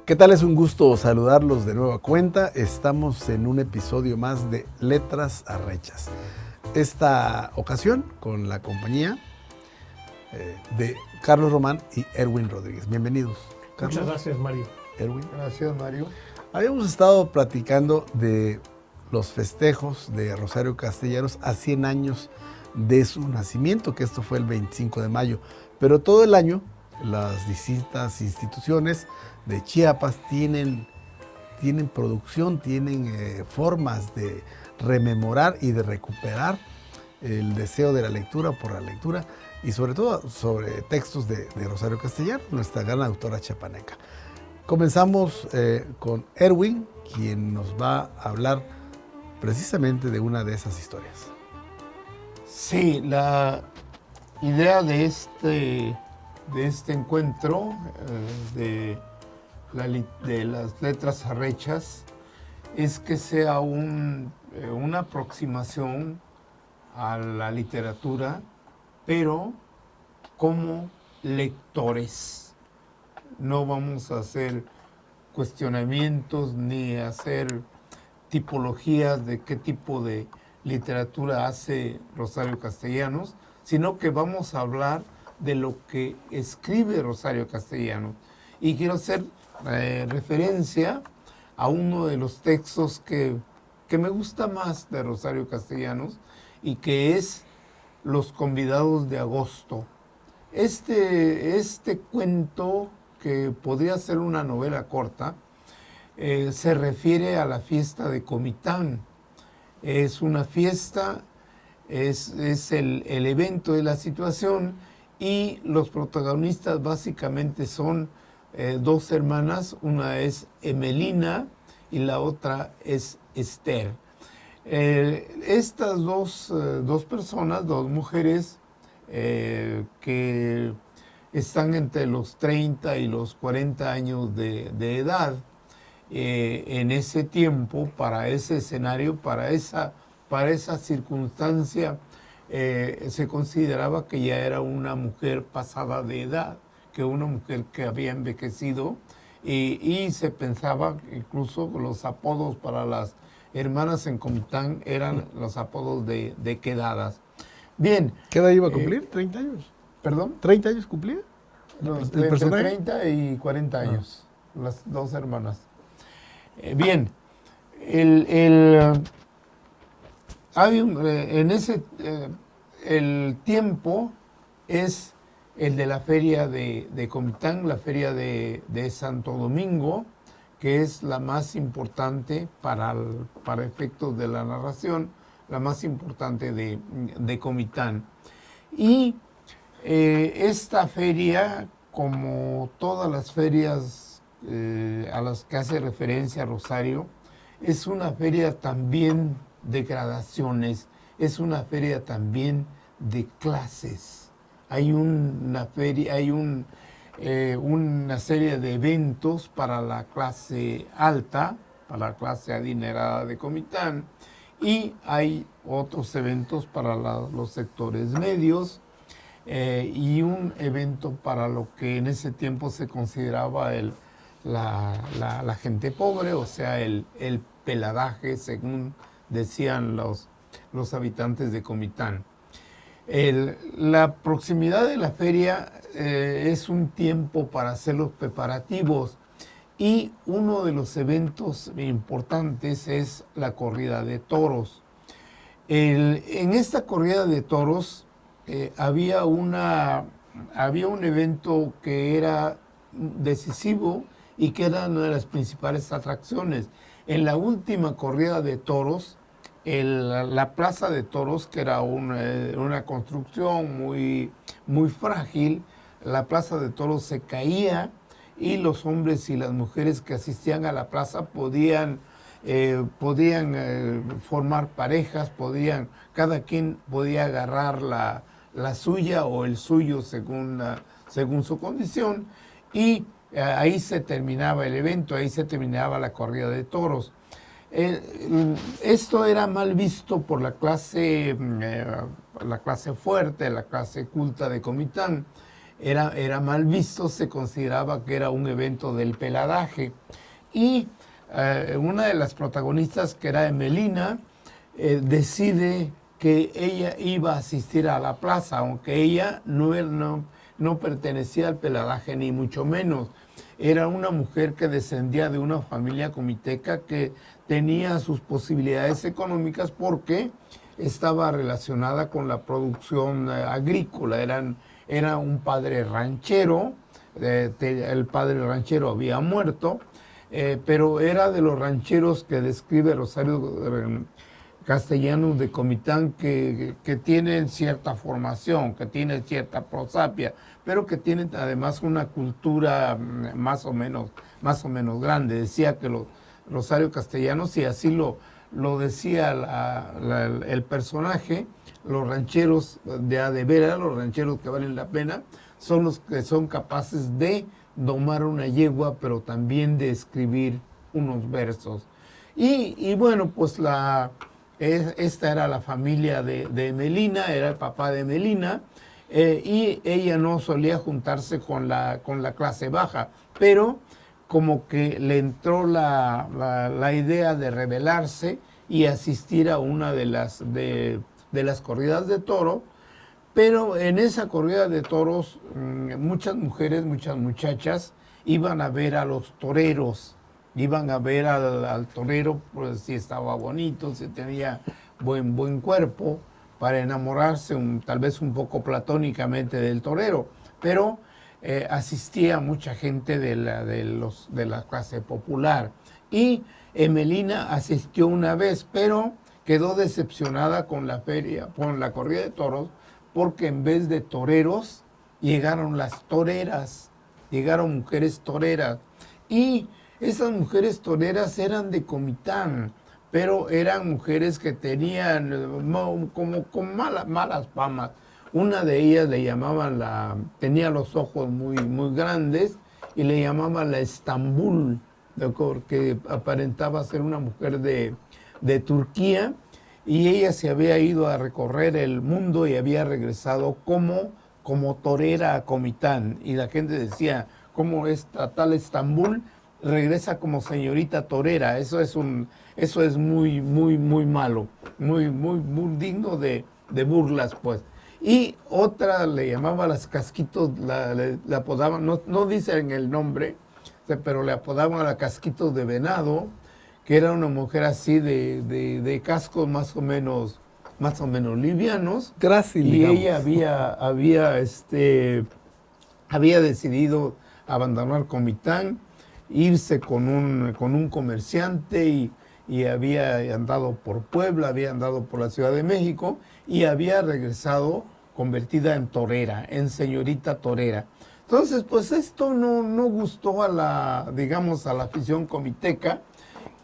¿Qué tal? Es un gusto saludarlos de nueva cuenta. Estamos en un episodio más de Letras Arrechas. Esta ocasión con la compañía de Carlos Román y Erwin Rodríguez. Bienvenidos, Carlos. Muchas gracias, Mario. Erwin. Gracias, Mario. Habíamos estado platicando de los festejos de Rosario Castellanos a 100 años de su nacimiento, que esto fue el 25 de mayo. Pero todo el año las distintas instituciones de Chiapas tienen producción, tienen formas de rememorar y de recuperar el deseo de la lectura por la lectura y sobre todo sobre textos de Rosario Castellanos, nuestra gran autora chiapaneca. Comenzamos con Erwin, quien nos va a hablar precisamente de una de esas historias. Sí, la idea de este encuentro de las letras arrechas es que sea una aproximación a la literatura, pero como lectores. No vamos a hacer cuestionamientos ni a hacer tipologías de qué tipo de literatura hace Rosario Castellanos, sino que vamos a hablar de lo que escribe Rosario Castellanos. Y quiero hacer referencia a uno de los textos que me gusta más de Rosario Castellanos y que es Los convidados de agosto. Este cuento, que podría ser una novela corta, se refiere a la fiesta de Comitán. Es una fiesta, es el evento de la situación, y los protagonistas básicamente son dos hermanas, una es Emelina y la otra es Esther. Estas dos personas, dos mujeres que están entre los 30 y los 40 años de edad, en ese tiempo, para ese escenario, para esa circunstancia, se consideraba que ya era una mujer pasada de edad, que una mujer que había envejecido, y se pensaba incluso los apodos para las hermanas en Comitán eran los apodos de quedadas. Bien. ¿Qué edad iba a cumplir? ¿30 años? ¿Perdón? ¿30 años cumplía? Entre 30 y 40 años, las dos hermanas. Bien, el tiempo es el de la feria de Comitán, la feria de Santo Domingo, que es la más importante para efectos de la narración, la más importante de Comitán. Y esta feria, como todas las ferias a las que hace referencia Rosario, es una feria también de gradaciones, es una feria también de clases. Hay una serie de eventos para la clase alta, para la clase adinerada de Comitán, y hay otros eventos para los sectores medios, y un evento para lo que en ese tiempo se consideraba la gente pobre, o sea, el peladaje, según decían los habitantes de Comitán. La proximidad de la feria es un tiempo para hacer los preparativos, y uno de los eventos importantes es la corrida de toros. En esta corrida de toros había un evento que era decisivo y que era una de las principales atracciones. En la última corrida de toros, la plaza de toros, que era una construcción muy, muy frágil, la plaza de toros se caía, y los hombres y las mujeres que asistían a la plaza podían formar parejas, cada quien podía agarrar la suya o el suyo según su condición, y ahí se terminaba el evento, ahí se terminaba la corrida de toros. Esto era mal visto por la clase fuerte, la clase culta de Comitán, era mal visto, se consideraba que era un evento del peladaje. Y una de las protagonistas, que era Emelina, decide que ella iba a asistir a la plaza, aunque ella no pertenecía al peladaje, ni mucho menos. Era una mujer que descendía de una familia comiteca que tenía sus posibilidades económicas porque estaba relacionada con la producción agrícola. Era un padre ranchero, el padre ranchero había muerto, pero era de los rancheros que describe Rosario Castellanos de Comitán, que tienen cierta formación, que tienen cierta prosapia, pero que tienen además una cultura más o menos grande. Decía que Rosario Castellanos, y así lo decía el personaje, los rancheros de veras, los rancheros que valen la pena, son los que son capaces de domar una yegua, pero también de escribir unos versos. Y bueno, pues esta era la familia de Emelina, era el papá de Emelina, y ella no solía juntarse con la clase baja, pero como que le entró la idea de rebelarse y asistir a una de las corridas de toro. Pero en esa corrida de toros, muchas mujeres, muchas muchachas iban a ver a los toreros, iban a ver al torero, pues si estaba bonito, si tenía buen cuerpo, para enamorarse tal vez un poco platónicamente del torero. Pero asistía mucha gente de la clase popular. Y Emelina asistió una vez, pero quedó decepcionada con la feria, con la corrida de toros, porque en vez de toreros llegaron las toreras, llegaron mujeres toreras. Y esas mujeres toreras eran de Comitán, pero eran mujeres que tenían como con malas famas. Una de ellas le llamaban tenía los ojos muy grandes y le llamaban la Estambul, porque aparentaba ser una mujer de Turquía, y ella se había ido a recorrer el mundo y había regresado como torera a Comitán. Y la gente decía, ¿cómo esta tal Estambul regresa como señorita torera? Eso es muy malo, muy digno de burlas, pues. Y otra le llamaba las Casquitos, le apodaban, no dicen el nombre, pero le apodaban a la Casquitos de Venado, que era una mujer así de cascos más o menos livianos. Grácil, y digamos. ella había decidido abandonar Comitán, irse con un comerciante, y había andado por Puebla, había andado por la Ciudad de México, y había regresado convertida en torera, en señorita torera. Entonces, pues esto no gustó a la afición comiteca,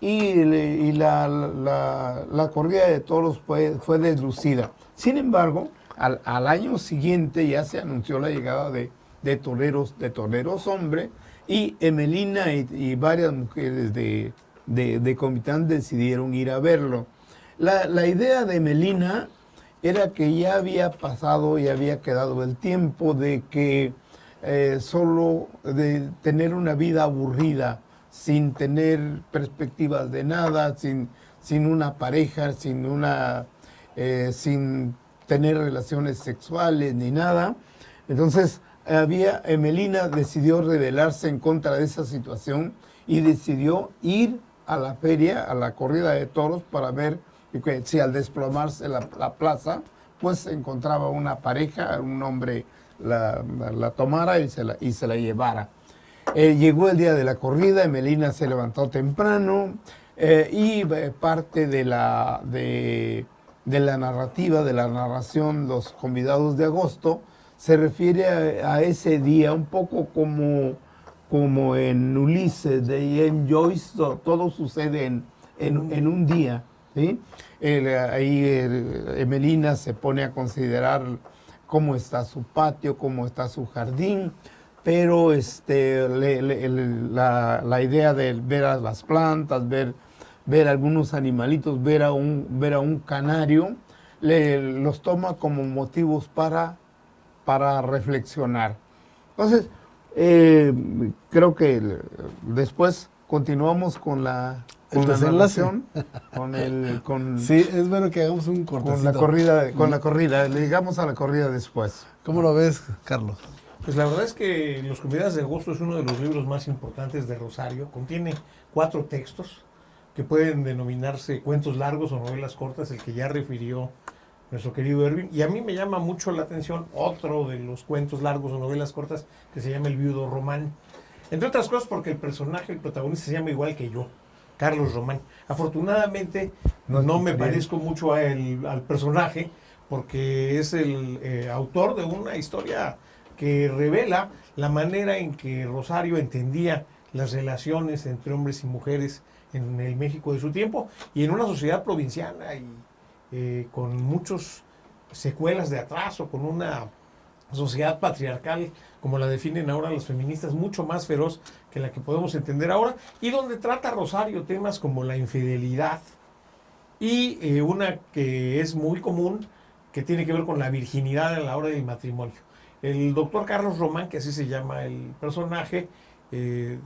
y la corrida de toros fue deslucida. Sin embargo, al año siguiente ya se anunció la llegada de toreros hombre, y Emelina y varias mujeres de Comitán decidieron ir a verlo. La idea de Emelina era que ya había pasado y había quedado el tiempo de que solo de tener una vida aburrida, sin tener perspectivas de nada, sin una pareja, sin tener relaciones sexuales ni nada. Entonces, Emelina decidió rebelarse en contra de esa situación y decidió ir a la feria, a la corrida de toros, para ver si al desplomarse la plaza, pues se encontraba una pareja, un hombre la tomara y se la llevara. Llegó el día de la corrida, Emelina se levantó temprano, y parte de la narrativa, de la narración, Los Convidados de Agosto, se refiere a ese día un poco como en Ulises de James Joyce. Todo sucede en un día, ¿sí? Emelina se pone a considerar cómo está su patio, cómo está su jardín, pero la idea de ver a las plantas, ver algunos animalitos, ver a un canario, los toma como motivos para reflexionar. Entonces, creo que después continuamos con la desenlace. narración, Sí, es bueno que hagamos un cortecito. con la corrida, le llegamos a la corrida después. ¿Cómo lo ves, Carlos? Pues la verdad es que Los Convidados de Agosto es uno de los libros más importantes de Rosario. Contiene 4 textos que pueden denominarse cuentos largos o novelas cortas, el que ya refirió nuestro querido Erwin. Y a mí me llama mucho la atención otro de los cuentos largos o novelas cortas que se llama El Viudo Román. Entre otras cosas porque el personaje, el protagonista, se llama igual que yo, Carlos Román. Afortunadamente no me parezco mucho al personaje porque es el autor de una historia que revela la manera en que Rosario entendía las relaciones entre hombres y mujeres en el México de su tiempo y en una sociedad provinciana y con muchas secuelas de atraso, con una sociedad patriarcal, como la definen ahora las feministas, mucho más feroz que la que podemos entender ahora, y donde trata Rosario temas como la infidelidad y una que es muy común, que tiene que ver con la virginidad a la hora del matrimonio. El doctor Carlos Román, que así se llama el personaje, se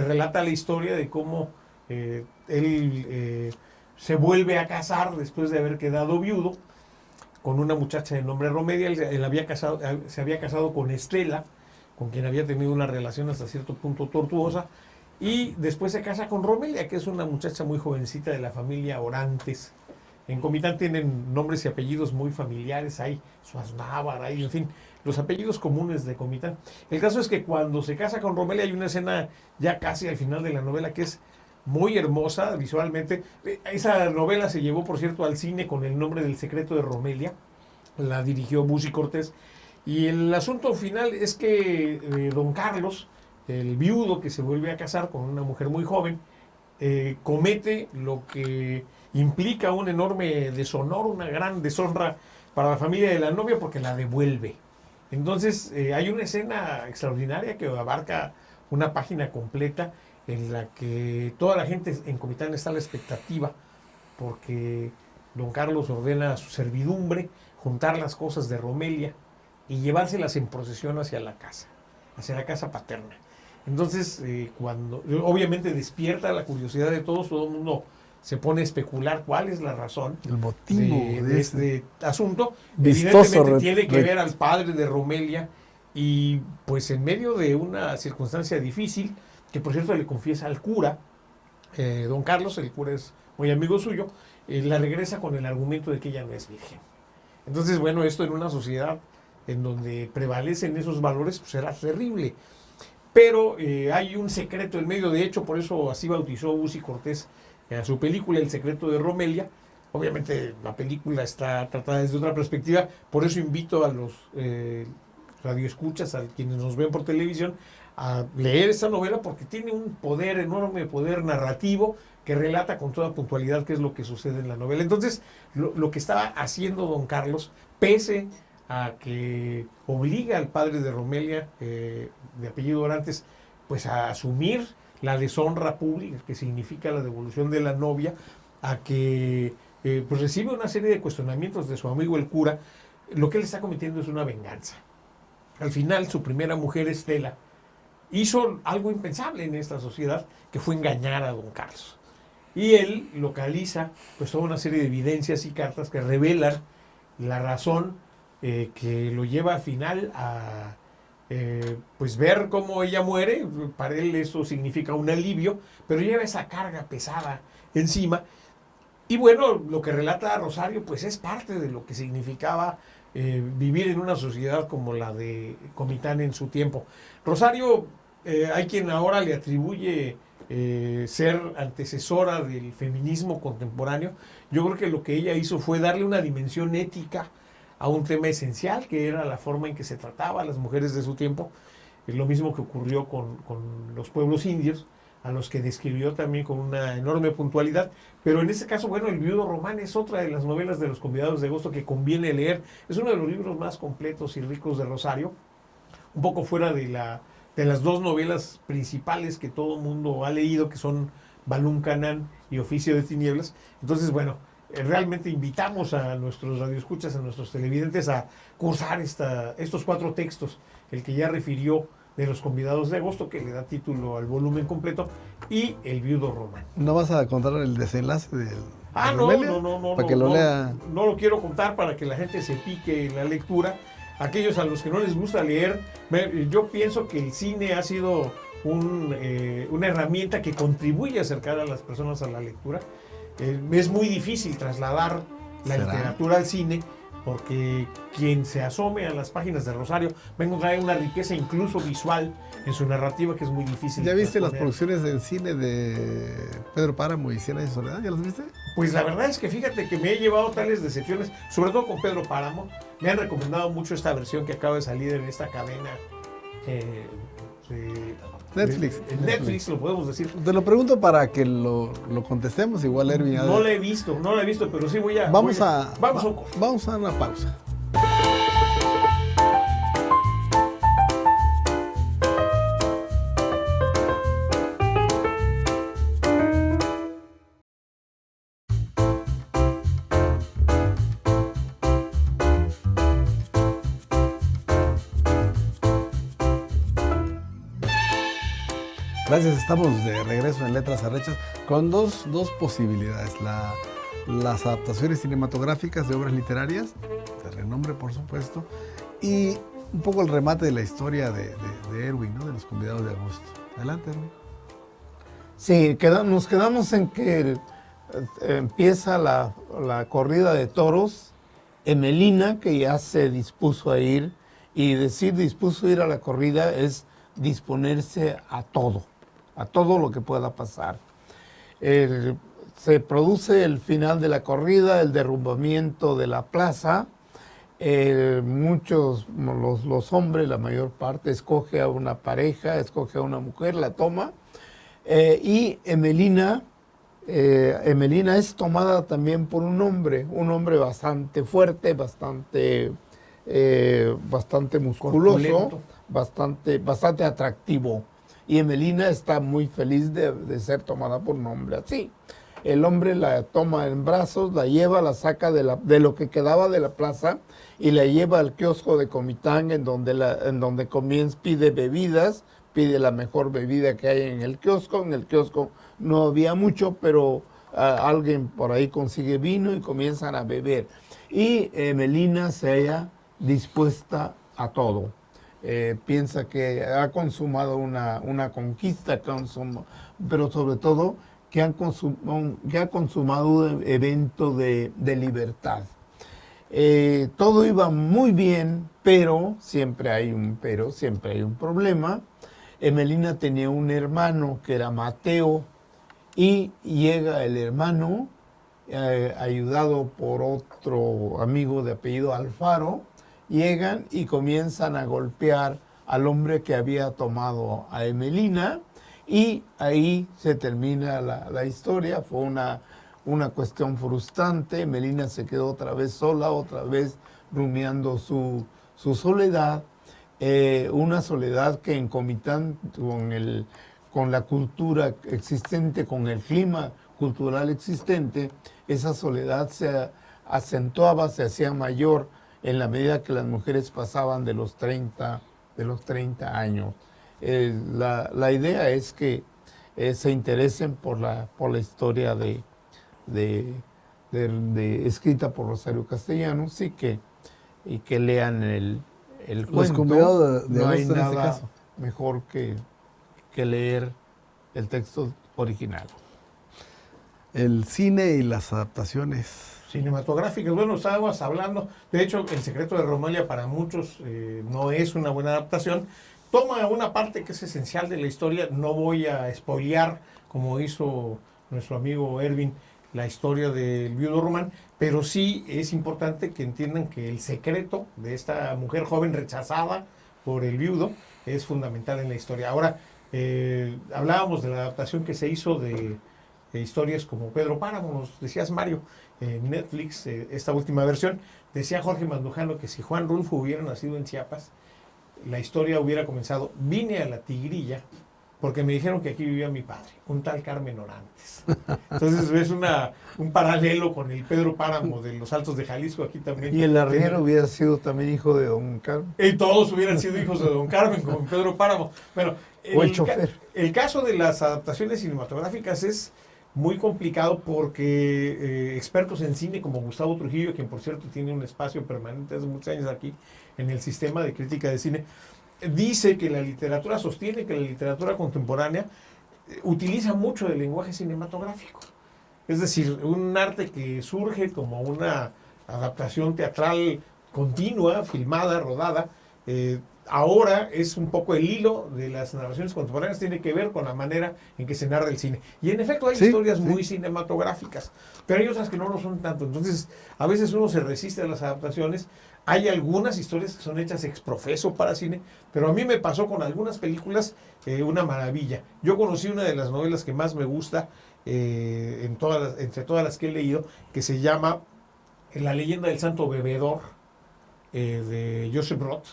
relata la historia de cómo él se vuelve a casar después de haber quedado viudo con una muchacha de nombre Romelia. Él se había casado con Estela, con quien había tenido una relación hasta cierto punto tortuosa, y después se casa con Romelia, que es una muchacha muy jovencita de la familia Orantes. En Comitán tienen nombres y apellidos muy familiares, hay Suaznávar, hay, en fin, los apellidos comunes de Comitán. El caso es que cuando se casa con Romelia hay una escena ya casi al final de la novela que es muy hermosa visualmente. Esa novela se llevó, por cierto, al cine con el nombre del secreto de Romelia. La dirigió Busi Cortés. Y el asunto final es que don Carlos, el viudo que se vuelve a casar con una mujer muy joven, comete lo que implica un enorme deshonor, una gran deshonra para la familia de la novia porque la devuelve. Entonces hay una escena extraordinaria que abarca una página completa en la que toda la gente en Comitán está a la expectativa porque don Carlos ordena a su servidumbre juntar las cosas de Romelia y llevárselas en procesión hacia la casa paterna. Entonces, cuando obviamente despierta la curiosidad de todos, todo el mundo se pone a especular cuál es la razón, el motivo de este asunto. vistoso. Evidentemente tiene que ver al padre de Romelia y pues en medio de una circunstancia difícil, que por cierto le confiesa al cura, don Carlos, el cura es muy amigo suyo, la regresa con el argumento de que ella no es virgen. Entonces, bueno, esto en una sociedad en donde prevalecen esos valores, pues era terrible. Pero hay un secreto en medio, de hecho, por eso así bautizó Busi Cortés a su película El secreto de Romelia. Obviamente la película está tratada desde otra perspectiva, por eso invito a los radioescuchas, a quienes nos ven por televisión, a leer esta novela porque tiene un poder, enorme poder narrativo que relata con toda puntualidad qué es lo que sucede en la novela. Entonces, lo que estaba haciendo don Carlos, pese a que obliga al padre de Romelia, de apellido Orantes, pues a asumir la deshonra pública que significa la devolución de la novia, a que pues recibe una serie de cuestionamientos de su amigo el cura, lo que él está cometiendo es una venganza. Al final, su primera mujer, Estela, hizo algo impensable en esta sociedad, que fue engañar a don Carlos. Y él localiza pues toda una serie de evidencias y cartas que revelan la razón que lo lleva al final a pues ver cómo ella muere. Para él eso significa un alivio, pero lleva esa carga pesada encima. Y bueno, lo que relata Rosario pues es parte de lo que significaba vivir en una sociedad como la de Comitán en su tiempo. Rosario, hay quien ahora le atribuye ser antecesora del feminismo contemporáneo. Yo creo que lo que ella hizo fue darle una dimensión ética a un tema esencial, que era la forma en que se trataba a las mujeres de su tiempo. Es lo mismo que ocurrió con los pueblos indios, a los que describió también con una enorme puntualidad. Pero en este caso, bueno, El Viudo Román es otra de las novelas de Los Convidados de Agosto que conviene leer. Es uno de los libros más completos y ricos de Rosario, un poco fuera de las dos novelas principales que todo el mundo ha leído, que son Balún Canán y Oficio de Tinieblas. Entonces, bueno, realmente invitamos a nuestros radioescuchas, a nuestros televidentes a cursar estos 4 textos, el que ya refirió de los convidados de agosto, que le da título al volumen completo, y El viudo Román. ¿No vas a contar el desenlace de No, Romelia? no. Para que lo lea. No lo quiero contar para que la gente se pique en la lectura. Aquellos a los que no les gusta leer, yo pienso que el cine ha sido una herramienta que contribuye a acercar a las personas a la lectura. Es muy difícil trasladar la literatura al cine, porque quien se asome a las páginas de Rosario va a encontrar una riqueza incluso visual en su narrativa que es muy difícil. ¿Ya viste las producciones en cine de Pedro Páramo y Cien años de soledad? ¿Ya las viste? Pues la verdad es que fíjate que me he llevado tales decepciones, sobre todo con Pedro Páramo. Me han recomendado mucho esta versión que acaba de salir en esta cadena Netflix. En Netflix, lo podemos decir. Te lo pregunto para que lo contestemos. Igual, Erwin. No la he visto, pero sí voy a... Vamos a una pausa. Gracias, estamos de regreso en Letras Arrechas con dos posibilidades. Las adaptaciones cinematográficas de obras literarias, de renombre por supuesto, y un poco el remate de la historia de Erwin, ¿no? De los convidados de agosto. Adelante, Erwin. Sí, nos quedamos en que empieza la corrida de toros. Emelina, que ya se dispuso a ir, y decir dispuso a ir a la corrida es disponerse a todo lo que pueda pasar. Se produce el final de la corrida, el derrumbamiento de la plaza. Los hombres, la mayor parte, escoge a una pareja, escoge a una mujer, la toma. Y Emelina es tomada también por un hombre bastante fuerte, bastante musculoso, bastante atractivo. Y Emelina está muy feliz de ser tomada por un hombre así. El hombre la toma en brazos, la lleva, la saca de lo que quedaba de la plaza y la lleva al kiosco de Comitán, en donde pide bebidas, pide la mejor bebida que hay en el kiosco. En el kiosco no había mucho, pero alguien por ahí consigue vino y comienzan a beber. Y Emelina se halla dispuesta a todo. Piensa que ha consumado una conquista, pero sobre todo que ha consumado un evento de libertad. Todo iba muy bien, pero siempre hay un problema. Emelina tenía un hermano que era Mateo, y llega el hermano, ayudado por otro amigo de apellido Alfaro. Llegan y comienzan a golpear al hombre que había tomado a Emelina, y ahí se termina la historia. Fue una cuestión frustrante. Emelina se quedó otra vez sola, otra vez rumiando su soledad, una soledad que en Comitán, con la cultura existente, con el clima cultural existente, esa soledad se acentuaba, se hacía mayor en la medida que las mujeres pasaban de los 30 años. La idea es que se interesen por la historia escrita por Rosario Castellanos, y que lean el cuento. Convidados de no hay agosto, en este nada caso. mejor que leer el texto original. El cine y las adaptaciones Cinematográficas. Bueno, estábamos hablando, de hecho, El secreto de Romelia para muchos no es una buena adaptación. Toma una parte que es esencial de la historia. No voy a spoilear, como hizo nuestro amigo Erwin, la historia del viudo Román, pero sí es importante que entiendan que el secreto de esta mujer joven rechazada por el viudo es fundamental en la historia. Ahora, hablábamos de la adaptación que se hizo de historias como Pedro Páramo, nos decías, Mario, en Netflix, esta última versión. Decía Jorge Mandujano que si Juan Rulfo hubiera nacido en Chiapas, la historia hubiera comenzado: vine a la Tigrilla porque me dijeron que aquí vivía mi padre, un tal Carmen Orantes. Entonces es un paralelo con el Pedro Páramo de los Altos de Jalisco aquí también. Y el arriero hubiera sido también hijo de don Carmen. Y todos hubieran sido hijos de don Carmen, como Pedro Páramo. Bueno, O el chofer. El caso de las adaptaciones cinematográficas es muy complicado porque expertos en cine como Gustavo Trujillo, quien por cierto tiene un espacio permanente hace muchos años aquí en el sistema de crítica de cine, dice que sostiene que la literatura contemporánea utiliza mucho el lenguaje cinematográfico. Es decir, un arte que surge como una adaptación teatral continua, filmada, rodada, ahora es un poco el hilo de las narraciones contemporáneas, tiene que ver con la manera en que se narra el cine. Y en efecto hay historias muy cinematográficas, pero hay otras que no lo son tanto. Entonces, a veces uno se resiste a las adaptaciones. Hay algunas historias que son hechas ex profeso para cine, pero a mí me pasó con algunas películas una maravilla. Yo conocí una de las novelas que más me gusta entre todas las que he leído, que se llama La leyenda del santo bebedor, de Joseph Roth.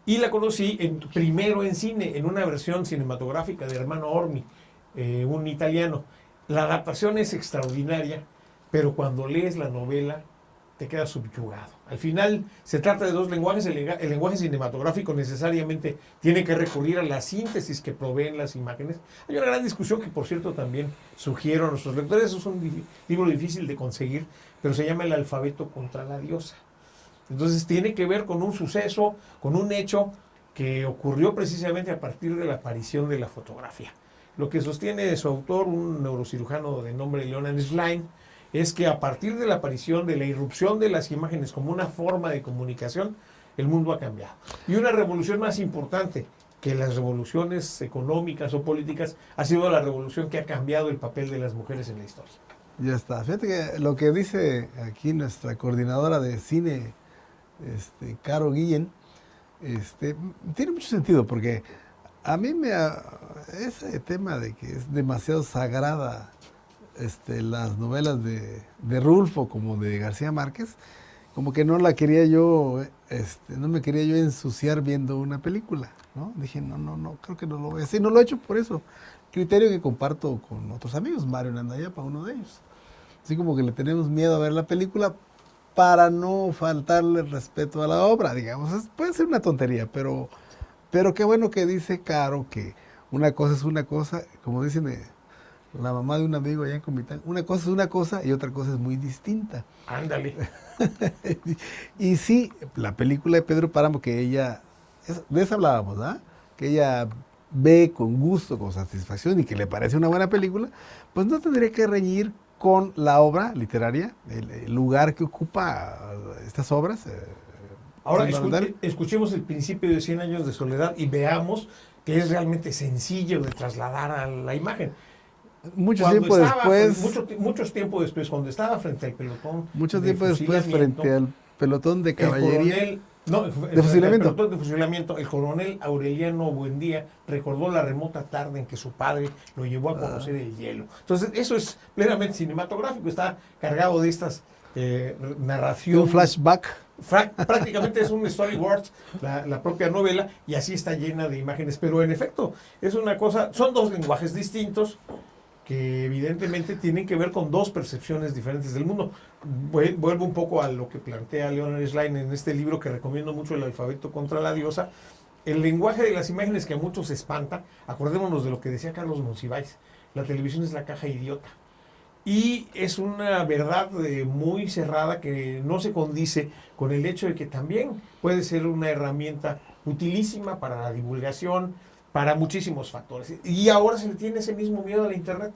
Y la conocí primero en cine, en una versión cinematográfica de Hermano Ormi, un italiano. La adaptación es extraordinaria, pero cuando lees la novela te quedas subyugado. Al final se trata de dos lenguajes. El lenguaje cinematográfico necesariamente tiene que recurrir a la síntesis que proveen las imágenes. Hay una gran discusión que, por cierto, también sugiero a nuestros lectores. Eso es un libro difícil de conseguir, pero se llama El alfabeto contra la diosa. Entonces tiene que ver con un suceso, con un hecho que ocurrió precisamente a partir de la aparición de la fotografía. Lo que sostiene su autor, un neurocirujano de nombre Leonard Schlein, es que a partir de la aparición, de la irrupción de las imágenes como una forma de comunicación, el mundo ha cambiado. Y una revolución más importante que las revoluciones económicas o políticas ha sido la revolución que ha cambiado el papel de las mujeres en la historia. Ya está. Fíjate que lo que dice aquí nuestra coordinadora de cine, Caro Guillén, tiene mucho sentido, porque a mí ese tema de que es demasiado sagrada las novelas de Rulfo como de García Márquez, como que no la quería yo, no me quería yo ensuciar viendo una película, ¿no? Dije, no, creo que no lo voy a hacer. No lo he hecho por eso. Criterio que comparto con otros amigos, Mario Nandayapa, uno de ellos. Así como que le tenemos miedo a ver la película para no faltarle respeto a la obra, digamos. Puede ser una tontería, pero qué bueno que dice Caro que una cosa es una cosa, como dicen la mamá de un amigo allá en Comitán, una cosa es una cosa y otra cosa es muy distinta. Ándale. Y sí, la película de Pedro Páramo, que de eso hablábamos, ¿verdad? Que ella ve con gusto, con satisfacción y que le parece una buena película, pues no tendría que reñir con la obra literaria, el lugar que ocupa estas obras. Ahora escuchemos el principio de 100 años de soledad y veamos que es realmente sencillo de trasladar a la imagen. Mucho tiempo después, cuando estaba frente al pelotón frente al pelotón de caballería, de fusilamiento. El pelotón de fusilamiento, el coronel Aureliano Buendía recordó la remota tarde en que su padre lo llevó a conocer el hielo. Entonces, eso es plenamente cinematográfico, está cargado de estas narraciones. Un flashback. Prácticamente es un storyboard, la propia novela, y así está llena de imágenes. Pero en efecto, es una cosa, son dos lenguajes distintos que evidentemente tienen que ver con dos percepciones diferentes del mundo. Vuelvo un poco a lo que plantea Leonard Schlein en este libro que recomiendo mucho, El alfabeto contra la diosa. El lenguaje de las imágenes que a muchos espanta, acordémonos de lo que decía Carlos Monsiváis, la televisión es la caja idiota. Y es una verdad muy cerrada que no se condice con el hecho de que también puede ser una herramienta utilísima para la divulgación, para muchísimos factores. Y ahora se le tiene ese mismo miedo a la Internet.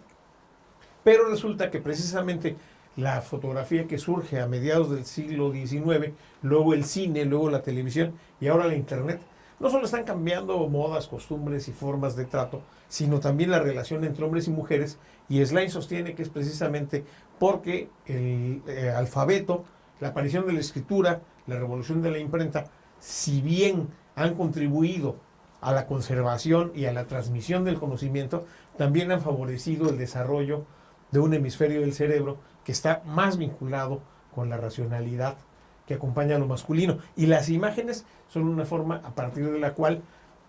Pero resulta que precisamente la fotografía que surge a mediados del siglo XIX, luego el cine, luego la televisión y ahora la Internet, no solo están cambiando modas, costumbres y formas de trato, sino también la relación entre hombres y mujeres. Y Schlein sostiene que es precisamente porque el alfabeto, la aparición de la escritura, la revolución de la imprenta, si bien han contribuido a la conservación y a la transmisión del conocimiento, también han favorecido el desarrollo de un hemisferio del cerebro que está más vinculado con la racionalidad que acompaña a lo masculino. Y las imágenes son una forma a partir de la cual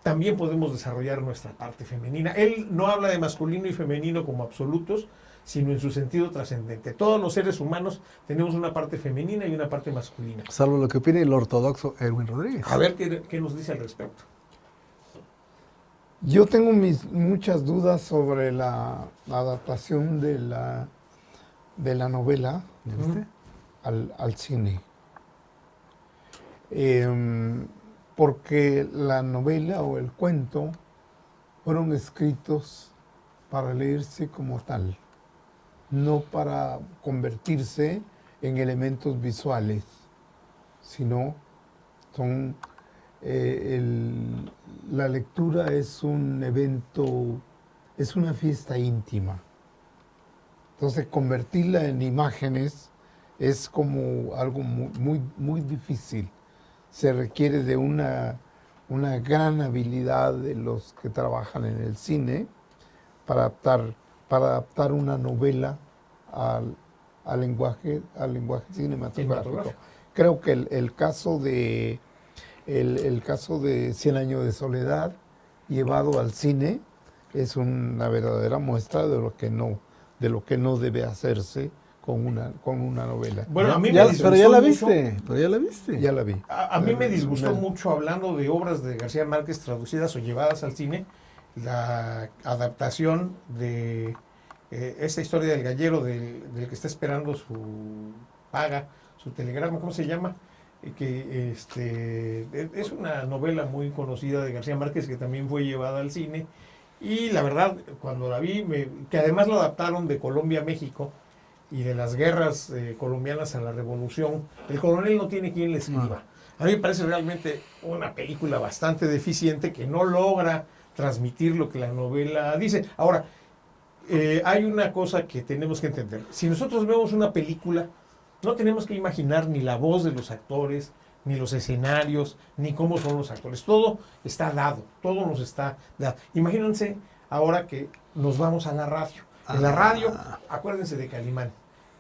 también podemos desarrollar nuestra parte femenina. Él no habla de masculino y femenino como absolutos, sino en su sentido trascendente. Todos los seres humanos tenemos una parte femenina y una parte masculina. Salvo lo que opine el ortodoxo Erwin Rodríguez. A ver qué nos dice al respecto. Yo tengo muchas dudas sobre la adaptación de la novela ¿Ya viste? al cine. Porque la novela o el cuento fueron escritos para leerse como tal, no para convertirse en elementos visuales, sino son la lectura es un evento, es una fiesta íntima. Entonces convertirla en imágenes es como algo muy difícil. Se requiere de una gran habilidad de los que trabajan en el cine para adaptar una novela al lenguaje cinematográfico. Creo que el caso de 100 años de soledad llevado al cine es una verdadera muestra de lo que no debe hacerse con una novela. Bueno, a mí Ya, me disgustó pero ya la mucho. viste, pero ya la viste. Ya la vi. A mí me disgustó mucho, hablando de obras de García Márquez traducidas o llevadas al cine, la adaptación de esta historia del gallero, del que está esperando su paga, su telegrama, ¿cómo se llama? Que es una novela muy conocida de García Márquez que también fue llevada al cine. Y la verdad, cuando la vi, que además lo adaptaron de Colombia a México, y de las guerras colombianas a la revolución, el coronel no tiene quien le escriba. A mí me parece realmente una película bastante deficiente que no logra transmitir lo que la novela dice. Ahora, hay una cosa que tenemos que entender. Si nosotros vemos una película, no tenemos que imaginar ni la voz de los actores, ni los escenarios, ni cómo son los actores. Todo está dado, todo nos está dado. Imagínense ahora que nos vamos a la radio. En la radio, acuérdense de Calimán.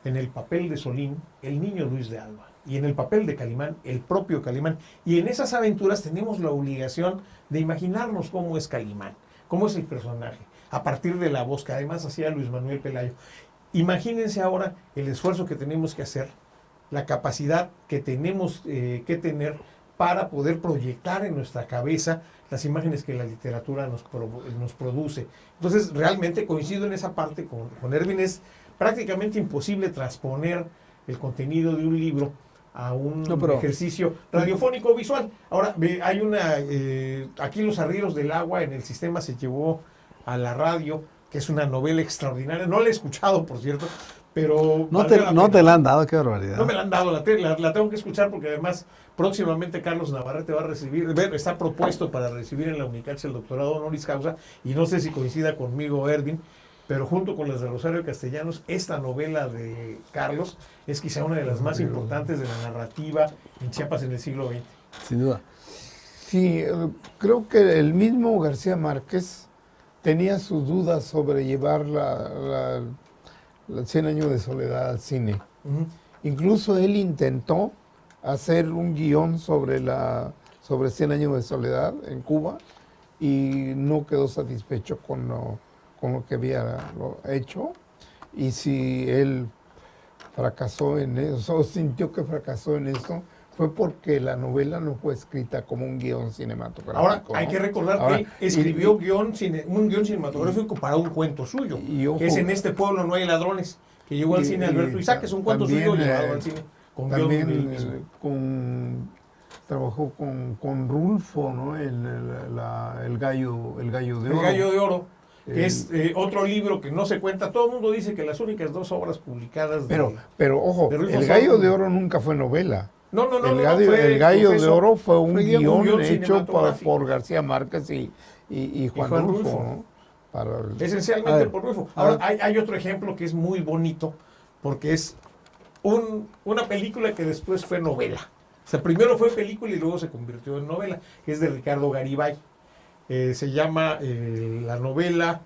En el papel de Solín, el niño Luis de Alba. Y en el papel de Calimán, el propio Calimán. Y en esas aventuras tenemos la obligación de imaginarnos cómo es Calimán, cómo es el personaje, a partir de la voz que además hacía Luis Manuel Pelayo. Imagínense ahora el esfuerzo que tenemos que hacer, la capacidad que tenemos que tener para poder proyectar en nuestra cabeza las imágenes que la literatura nos produce. Entonces, realmente coincido en esa parte con Erwin. Es prácticamente imposible transponer el contenido de un libro a un ejercicio radiofónico o visual. Ahora, hay aquí Los Arrieros del Agua en el sistema se llevó a la radio, que es una novela extraordinaria. No la he escuchado, por cierto, pero No te la han dado, qué barbaridad. No me la han dado, la tengo que escuchar porque además próximamente Carlos Navarrete va a recibir, está propuesto para recibir en la UNICACH el doctorado honoris causa, y no sé si coincida conmigo Erwin, pero junto con las de Rosario Castellanos, esta novela de Carlos es quizá una de las más importantes de la narrativa en Chiapas en el siglo XX. Sin duda. Sí, creo que el mismo García Márquez tenía sus dudas sobre llevar la 100 años de soledad al cine. Incluso él intentó hacer un guión sobre 100 años de soledad en Cuba y no quedó satisfecho con lo que había hecho. Y si él fracasó en eso, sintió que fracasó en eso, fue porque la novela no fue escrita como un guión cinematográfico. Ahora, hay que recordar que él escribió un guión cinematográfico para un cuento suyo, que es En este pueblo no hay ladrones, que llegó al cine Alberto Isaac, que es un cuento suyo llevado al cine. Trabajó con Rulfo, ¿no? El gallo de oro. El gallo de oro, que es otro libro que no se cuenta. Todo el mundo dice que las únicas 2 obras publicadas pero ojo, El gallo de oro nunca fue novela. No. El gallo de oro fue un guión hecho por García Márquez y Juan Rulfo, ¿no? Esencialmente por Rulfo. Ahora, hay otro ejemplo que es muy bonito, porque es una película que después fue novela. O sea, primero fue película y luego se convirtió en novela, que es de Ricardo Garibay. Se llama la novela,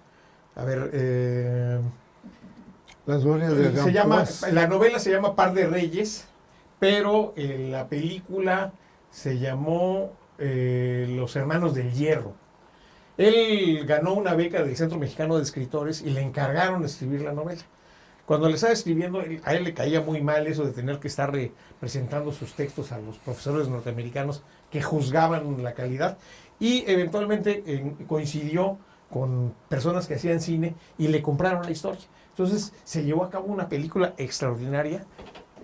Las glorias de Gamboas. La novela se llama Par de Reyes, pero la película se llamó Los Hermanos del Hierro. Él ganó una beca del Centro Mexicano de Escritores y le encargaron escribir la novela. Cuando le estaba escribiendo, a él le caía muy mal eso de tener que estar presentando sus textos a los profesores norteamericanos que juzgaban la calidad, y eventualmente coincidió con personas que hacían cine y le compraron la historia. Entonces se llevó a cabo una película extraordinaria,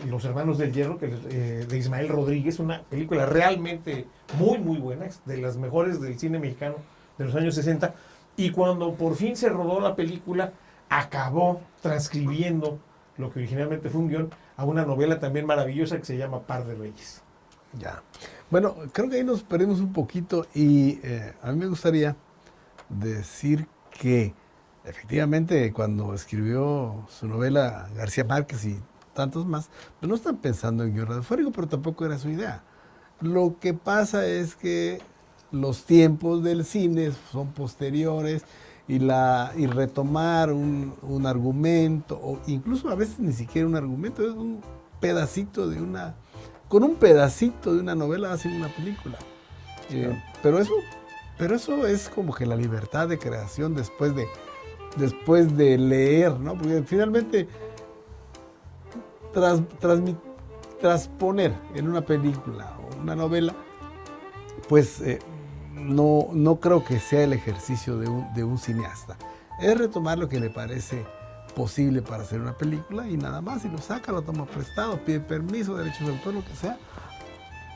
Los Hermanos del Hierro, de Ismael Rodríguez, una película realmente muy, muy buena, de las mejores del cine mexicano de los años 60, y cuando por fin se rodó la película, acabó transcribiendo lo que originalmente fue un guión a una novela también maravillosa que se llama Par de Reyes. Ya. Bueno, creo que ahí nos perdimos un poquito y a mí me gustaría decir que efectivamente cuando escribió su novela García Márquez y tantos más, pues no están pensando en guión radiofónico, pero tampoco era su idea. Lo que pasa es que los tiempos del cine son posteriores y retomar un argumento, o incluso a veces ni siquiera un argumento, es un pedacito de una... Con un pedacito de una novela hacen una película. Pero eso es como que la libertad de creación después de leer, ¿no? Porque finalmente transponer en una película o una novela, pues no creo que sea el ejercicio de un cineasta. Es retomar lo que le parece posible para hacer una película y nada más, y lo saca, lo toma prestado, pide permiso, derechos de autor, lo que sea.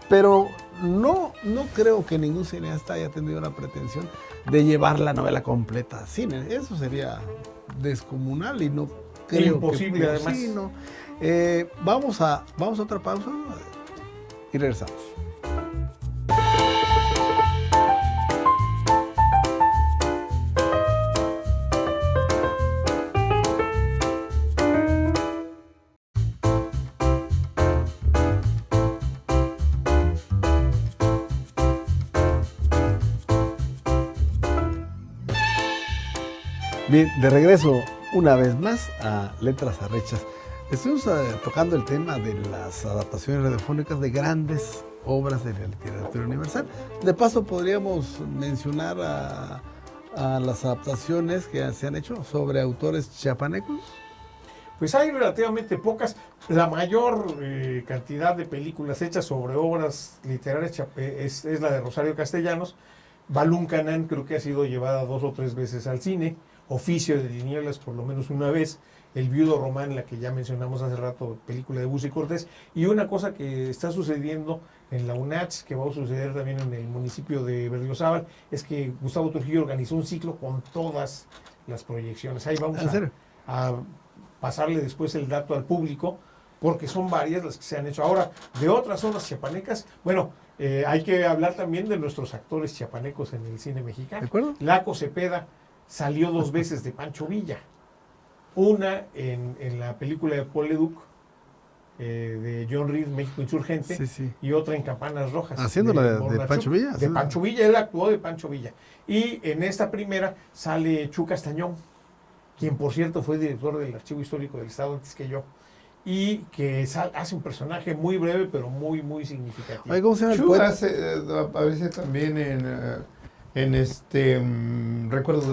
Pero no creo que ningún cineasta haya tenido la pretensión de llevar la novela completa a cine. Eso sería descomunal y no creo imposible, que además. sí, ¿no? Vamos a otra pausa y regresamos. Bien, de regreso una vez más a Letras Arrechas. Estuvimos tocando el tema de las adaptaciones radiofónicas de grandes obras de la literatura universal. De paso podríamos mencionar a las adaptaciones que se han hecho sobre autores chiapanecos. Pues hay relativamente pocas. La mayor cantidad de películas hechas sobre obras literarias es la de Rosario Castellanos. Balún Canán creo que ha sido llevada 2 o 3 veces al cine. Oficio de Tinieblas por lo menos una vez. El Viudo Román, la que ya mencionamos hace rato, película de Busi Cortés. Y una cosa que está sucediendo en la UNACH, que va a suceder también en el municipio de Berriozábal, es que Gustavo Trujillo organizó un ciclo con todas las proyecciones. Ahí vamos a pasarle después el dato al público, porque son varias las que se han hecho. Ahora, de otras zonas chiapanecas, bueno, hay que hablar también de nuestros actores chiapanecos en el cine mexicano. ¿De acuerdo? Laco Cepeda salió 2 veces de Pancho Villa. Una en la película de Paul Leduc, de John Reed, México Insurgente, Sí, sí. y otra en Campanas Rojas. Haciendo la de Pancho Villa. De Pancho Villa, él actuó de Pancho Villa. Y en esta primera sale Chu Castañón, quien por cierto fue director del Archivo Histórico del Estado antes que yo, y que hace un personaje muy breve, pero muy, muy significativo. Oye, ¿cómo se llama el Chu poeta? aparece también en Recuerdos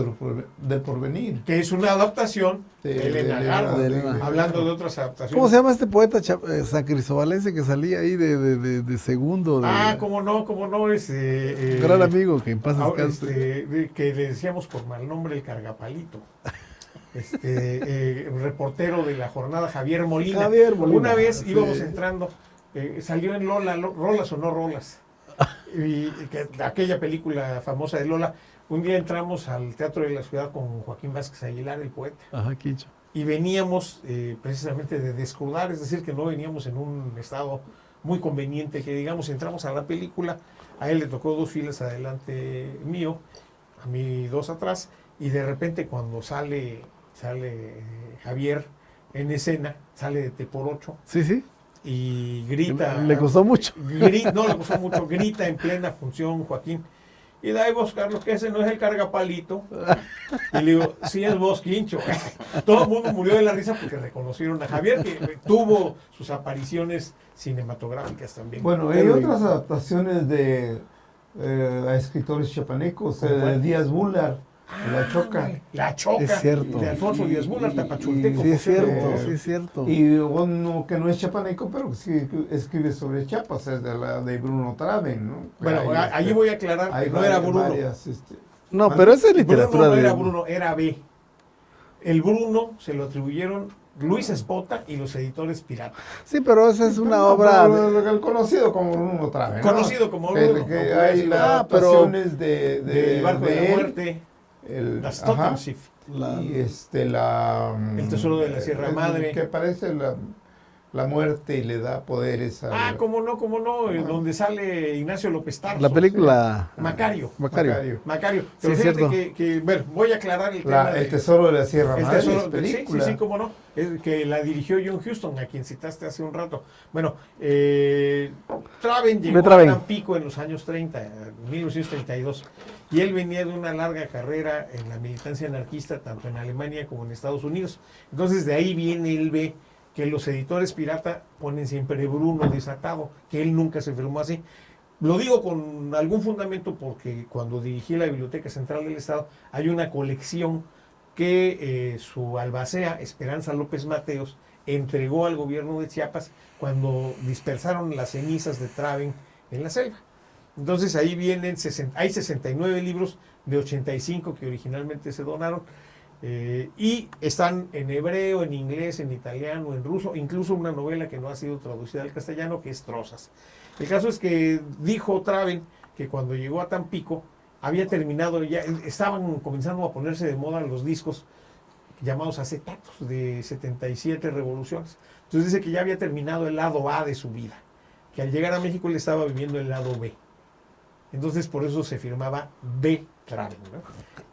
del Porvenir. Que es una adaptación de Elena Garro, de Elena. hablando de otras adaptaciones. ¿Cómo se llama este poeta sancristobalense que salía ahí de segundo? Cómo no, es... un gran amigo, que en paz descanse. que le decíamos por mal nombre el Cargapalito. Reportero de la jornada, Javier Molina. Javier Molina, Una vez sí. íbamos entrando, salió en Lola, Rolas o no Rolas, y aquella película famosa de Lola. Un día entramos al Teatro de la Ciudad con Joaquín Vázquez Aguilar, el poeta, Ajá, Quicho. y veníamos precisamente de descrudar, es decir, que no veníamos en un estado muy conveniente, que digamos, entramos a la película, a él le tocó 2 filas adelante mío, a mí 2 atrás, y de repente cuando sale Javier en escena, sale de T por 8 Sí, sí. y grita. Le costó mucho. No le costó mucho, grita en plena función Joaquín. Y da vos, Carlos, que ese no es el Cargapalito. Y le digo, sí es vos, Quincho. Todo el mundo murió de la risa porque reconocieron a Javier, que tuvo sus apariciones cinematográficas también. Bueno, hay otras adaptaciones de a escritores chapanecos, ¿Cómo cuál? Díaz Bular, La Choca. La Choca. Es cierto. De Alfonso Díaz Bular, tapachulteco. Sí, es por cierto. cierto, sí, es cierto. Y uno que no es chapaneco, pero que sí escribe sobre Chiapas, es de Bruno Traven, ¿no? Bueno, Hay, allí voy a aclarar hay que no era Bruno. varias, No, pero esa es literatura Bruno no de... era Bruno, era B. El Bruno se lo atribuyeron Luis Espota y los editores Pirata. Sí, pero esa es una No, obra... pero el conocido como Bruno Traven, ¿no? Conocido como Que- Bruno. que no puede hay decir las nada. adaptaciones de El barco de la él, muerte, ajá, Das Totentschiff. y El tesoro de la Sierra Madre. que parece la muerte y le da poderes a Cómo no, donde sale Ignacio López Tarso. La película... Macario. Macario. Macario. Sí, Pero es fíjate cierto. bueno, voy a aclarar el tema. el tesoro de la Sierra El Madre, tesoro, es película. sí, cómo no. Es que la dirigió John Huston, a quien citaste hace un rato. Bueno, Traven llegó Traven. a Tampico en los años 30, 1932, y él venía de una larga carrera en la militancia anarquista, tanto en Alemania como en Estados Unidos. Entonces de ahí viene el B, que los editores pirata ponen siempre Bruno desatado, que él nunca se firmó así. Lo digo con algún fundamento porque cuando dirigí la Biblioteca Central del Estado hay una colección que su albacea, Esperanza López Mateos, entregó al gobierno de Chiapas cuando dispersaron las cenizas de Traven en la selva. Entonces ahí vienen, hay 69 libros de 85 que originalmente se donaron, y están en hebreo, en inglés, en italiano, en ruso, incluso una novela que no ha sido traducida al castellano, que es Trozas. El caso es que dijo Traven que cuando llegó a Tampico había terminado, ya estaban comenzando a ponerse de moda los discos llamados acetatos de 77 revoluciones. Entonces dice que ya había terminado el lado A de su vida, que al llegar a México le estaba viviendo el lado B. Entonces por eso se firmaba B. Traven, ¿no?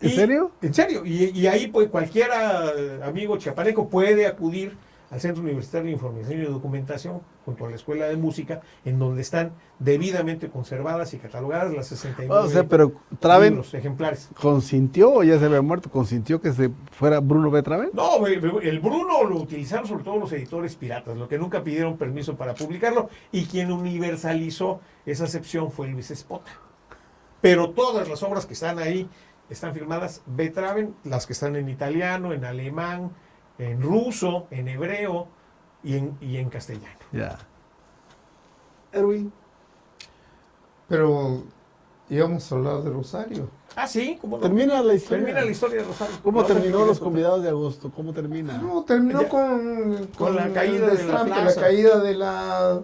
¿En serio? En serio. Y ahí pues cualquiera amigo chiapaneco puede acudir al Centro Universitario de Información y Documentación, junto a la Escuela de Música, en donde están debidamente conservadas y catalogadas las 69 O sea, pero Traven libros, ejemplares. consintió, o ya se había muerto, consintió que se fuera Bruno B. Traven. No, el Bruno lo utilizaron sobre todo los editores piratas, lo que nunca pidieron permiso para publicarlo, y quien universalizó esa acepción fue Luis Espota. Pero todas las obras que están ahí están firmadas B. Traven, las que están en italiano, en alemán, en ruso, en hebreo y en castellano. Ya. Erwin. Pero íbamos a hablar de Rosario. Sí, ¿cómo no? Termina la historia. Termina la historia de Rosario. ¿Cómo No, terminó no, los no, convidados de agosto? ¿Cómo termina? No, terminó Ya. con la caída el de la destrante, plaza. la caída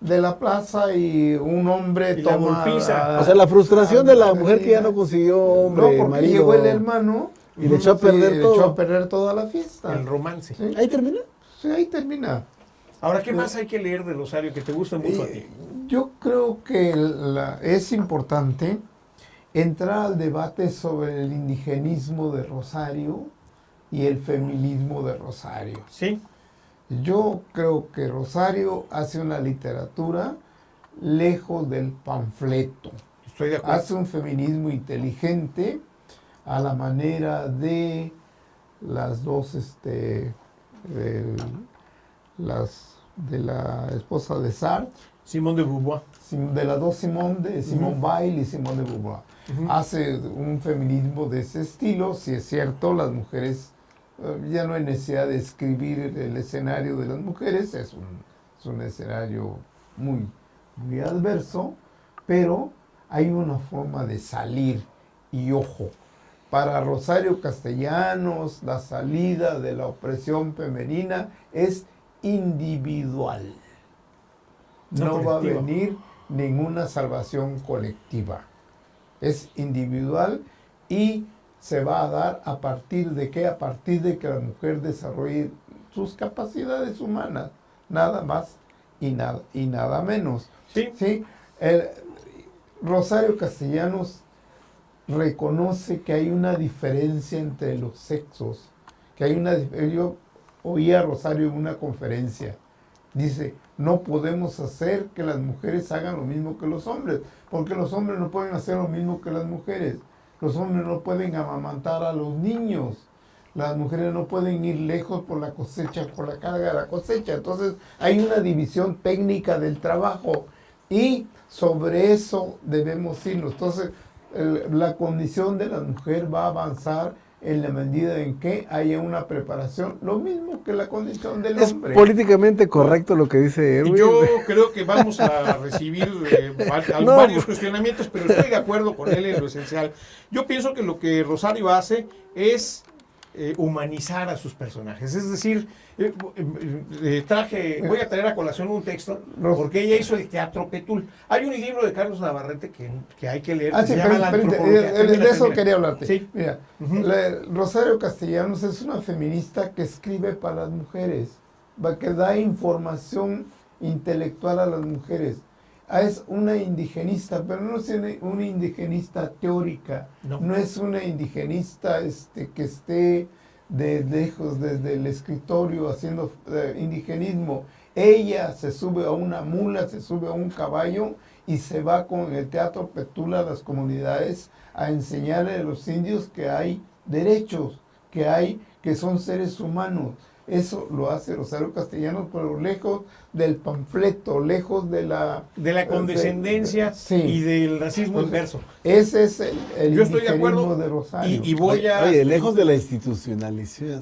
de la plaza, y un hombre Y la toma... golpiza. O sea, la frustración de la mujer que ya no consiguió hombre, No, porque marido. llegó el hermano Y le echó a perder le todo. echó a perder toda la fiesta. El romance. Sí, ¿Ahí termina? sí, ahí termina. Ahora, ¿qué más hay que leer de Rosario que te gusta mucho a ti? Yo creo que es importante entrar al debate sobre el indigenismo de Rosario y el feminismo de Rosario. Sí. Yo creo que Rosario hace una literatura lejos del panfleto. Estoy de acuerdo. Hace un feminismo inteligente a la manera de las dos, de la esposa de Sartre, Simón de Beauvoir. de las dos Simón, de Simone Weil y Simone de Beauvoir. Hace un feminismo de ese estilo. Si es cierto, las mujeres, ya no hay necesidad de escribir el escenario de las mujeres, es un escenario muy, muy adverso, pero hay una forma de salir. Y ojo, para Rosario Castellanos, la salida de la opresión femenina es individual. No va a colectiva. venir ninguna salvación colectiva. Es individual y se va a dar a partir de qué? A partir de que la mujer desarrolle sus capacidades humanas, nada más y nada menos. Sí. ¿Sí? Rosario Castellanos reconoce que hay una diferencia entre los sexos, yo oí a Rosario en una conferencia, dice, no podemos hacer que las mujeres hagan lo mismo que los hombres, porque los hombres no pueden hacer lo mismo que las mujeres, los hombres no pueden amamantar a los niños, las mujeres no pueden ir lejos por la cosecha, por la carga de la cosecha, entonces hay una división técnica del trabajo, Y sobre eso debemos irnos. Entonces, la condición de la mujer va a avanzar en la medida en que haya una preparación, lo mismo que la condición del Es hombre. políticamente correcto lo que dice Y Erwin. yo creo que vamos a recibir No, varios cuestionamientos, pero estoy de acuerdo con él en lo esencial. Yo pienso que lo que Rosario hace es humanizar a sus personajes. Es decir, voy a traer a colación un texto, porque ella hizo el Teatro Petul. Hay un libro de Carlos Navarrete que hay que leer, que Sí, se llama La Antropología. de eso quería hablarte. Sí. Mira, Ujú. Rosario Castellanos es una feminista que escribe para las mujeres, que da información intelectual a las mujeres. Es una indigenista, pero no es una indigenista teórica, no es una indigenista que esté de lejos desde el escritorio haciendo indigenismo. Ella se sube a una mula, se sube a un caballo y se va con el Teatro Petul a las comunidades a enseñarle a los indios que hay derechos, que son seres humanos. Eso lo hace Rosario Castellanos, pero lejos del panfleto, lejos de la condescendencia sí. Y del racismo inverso. Ese es el Yo estoy de acuerdo indigenismo de Rosario. y voy a... Oye, lejos de la institucionalización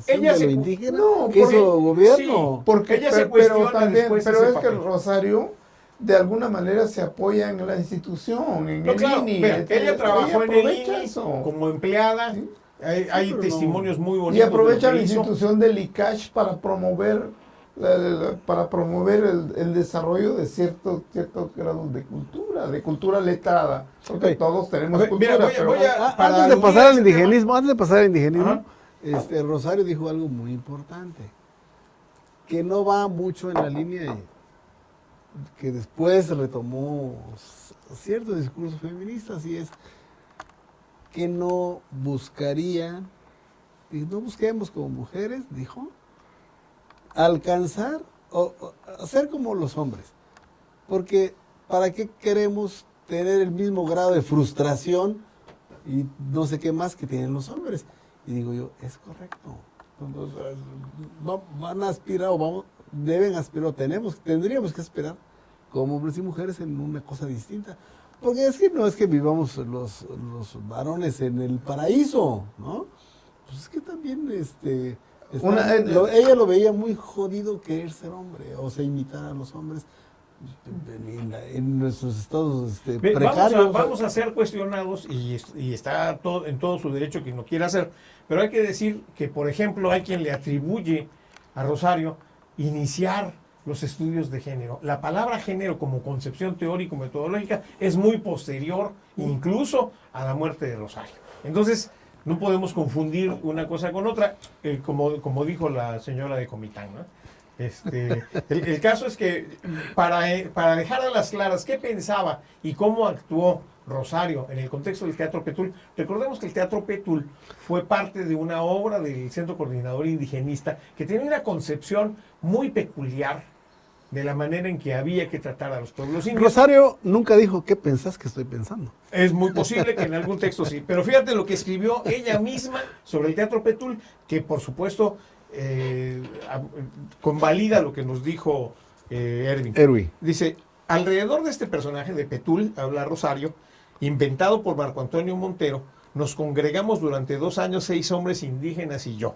Ella de se- lo indígena no, que porque- hizo gobierno. Porque ella se cuestiona pero después es ese que papel. Rosario de alguna manera se apoya en la institución, en No, el claro, INI. mira, ella trabajó en el aprovecha INI eso. como empleada. Sí. Hay pero testimonios muy Y bonitos. aprovecha de lo la que hizo. institución del ICASH para promover el desarrollo de ciertos grados de cultura letrada. Porque Ok. todos tenemos Ok, cultura. mira, pero voy a- para Antes de aludir pasar a al ese indigenismo, Ajá. Rosario dijo algo muy importante, que no va mucho en la línea que después retomó ciertos discursos feministas, y es que no busquemos como mujeres, dijo, alcanzar o ser como los hombres. Porque ¿para qué queremos tener el mismo grado de frustración y no sé qué más que tienen los hombres? Y digo yo, es correcto. Van a aspirar deben aspirar, tendríamos que esperar como hombres y mujeres en una cosa distinta. Porque es que no es que vivamos los varones en el paraíso, ¿no? Pues es que también ella lo veía muy jodido querer ser hombre, o sea, imitar a los hombres en nuestros estados precarios. Vamos a ser cuestionados y está en todo su derecho quien lo quiera hacer, pero hay que decir que, por ejemplo, hay quien le atribuye a Rosario iniciar los estudios de género. La palabra género como concepción teórico-metodológica es muy posterior incluso a la muerte de Rosario. Entonces, no podemos confundir una cosa con otra, como dijo la señora de Comitán, ¿no? El caso es que para dejar a las claras qué pensaba y cómo actuó Rosario en el contexto del Teatro Petul, recordemos que el Teatro Petul fue parte de una obra del Centro Coordinador Indigenista que tenía una concepción muy peculiar de la manera en que había que tratar a los pueblos indios. Rosario nunca dijo, ¿qué pensás que estoy pensando? Es muy posible que en algún texto sí, pero fíjate lo que escribió ella misma sobre el Teatro Petul, que por supuesto convalida lo que nos dijo Erwin. Dice, alrededor de este personaje de Petul, habla Rosario, inventado por Marco Antonio Montero, nos congregamos durante 2 años 6 hombres indígenas y yo.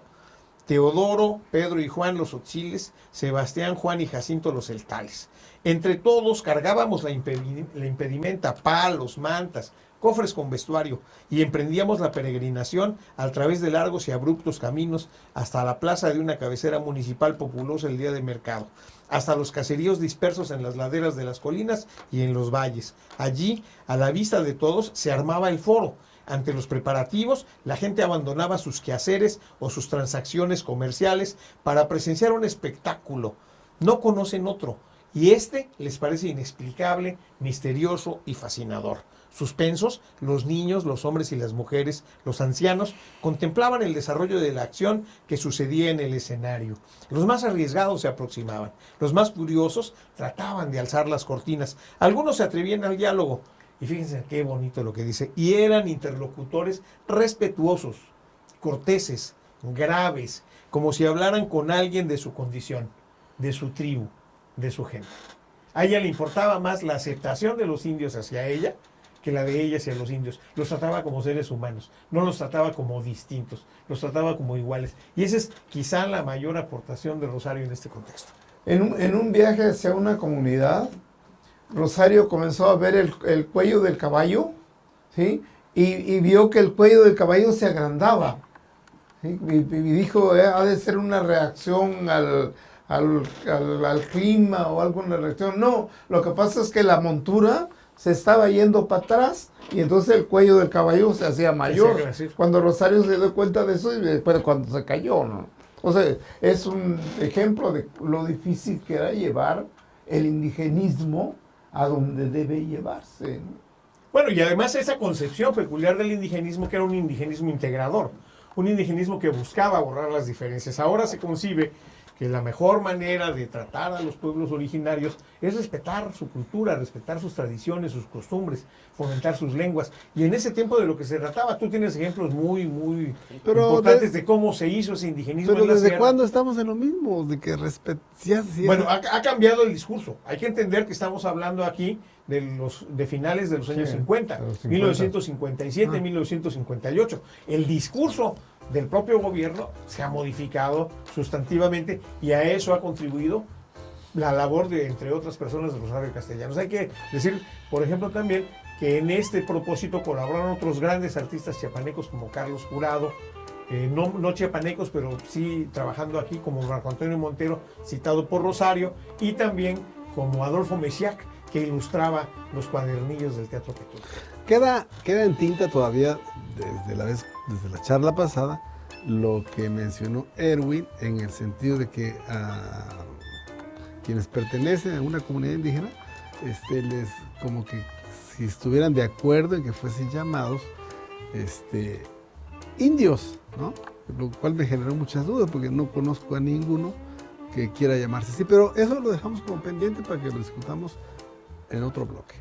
Teodoro, Pedro y Juan los Otziles, Sebastián, Juan y Jacinto los Celtales. Entre todos cargábamos la impedimenta, palos, mantas, cofres con vestuario, y emprendíamos la peregrinación a través de largos y abruptos caminos hasta la plaza de una cabecera municipal populosa el día de mercado, hasta los caseríos dispersos en las laderas de las colinas y en los valles. Allí, a la vista de todos, se armaba el foro. Ante los preparativos, la gente abandonaba sus quehaceres o sus transacciones comerciales para presenciar un espectáculo. No conocen otro, y les parece inexplicable, misterioso y fascinador. Suspensos, los niños, los hombres y las mujeres, los ancianos, contemplaban el desarrollo de la acción que sucedía en el escenario. Los más arriesgados se aproximaban, los más curiosos trataban de alzar las cortinas. Algunos se atrevían al diálogo. Y fíjense qué bonito lo que dice. Y eran interlocutores respetuosos, corteses, graves, como si hablaran con alguien de su condición, de su tribu, de su gente. A ella le importaba más la aceptación de los indios hacia ella que la de ella hacia los indios. Los trataba como seres humanos, no los trataba como distintos, los trataba como iguales. Y esa es quizá la mayor aportación de Rosario en este contexto. En un viaje hacia una comunidad, Rosario comenzó a ver el cuello del caballo, ¿sí? Y vio que el cuello del caballo se agrandaba, ¿sí? Y dijo, ha de ser una reacción al clima o alguna reacción. No, lo que pasa es que la montura se estaba yendo para atrás y entonces el cuello del caballo se hacía mayor. Cuando Rosario se dio cuenta de eso y después cuando se cayó, ¿no? O sea, es un ejemplo de lo difícil que era llevar el indigenismo a donde debe llevarse, ¿no? Bueno, y además esa concepción peculiar del indigenismo, que era un indigenismo integrador, un indigenismo que buscaba borrar las diferencias. Ahora se concibe que la mejor manera de tratar a los pueblos originarios es respetar su cultura, respetar sus tradiciones, sus costumbres, fomentar sus lenguas. Y en ese tiempo de lo que se trataba, tú tienes ejemplos muy importantes de cómo se hizo ese indigenismo. Pero en la ¿desde sierra. cuándo estamos en lo mismo? De que Bueno, ha cambiado el discurso. Hay que entender que estamos hablando aquí de finales de los años 50, 1957, 1958. El discurso del propio gobierno se ha modificado sustantivamente y a eso ha contribuido la labor de, entre otras personas, de Rosario Castellanos. Hay que decir, por ejemplo, también que en este propósito colaboraron otros grandes artistas chiapanecos como Carlos Jurado, no chiapanecos, pero sí trabajando aquí, como Marco Antonio Montero, citado por Rosario, y también como Adolfo Mesiac, que ilustraba los cuadernillos del Teatro Petunia. Queda en tinta todavía, desde la charla pasada, lo que mencionó Erwin, en el sentido de que a quienes pertenecen a una comunidad indígena, les como que si estuvieran de acuerdo en que fuesen llamados indios, ¿no? Lo cual me generó muchas dudas porque no conozco a ninguno que quiera llamarse así, pero eso lo dejamos como pendiente para que lo discutamos en otro bloque.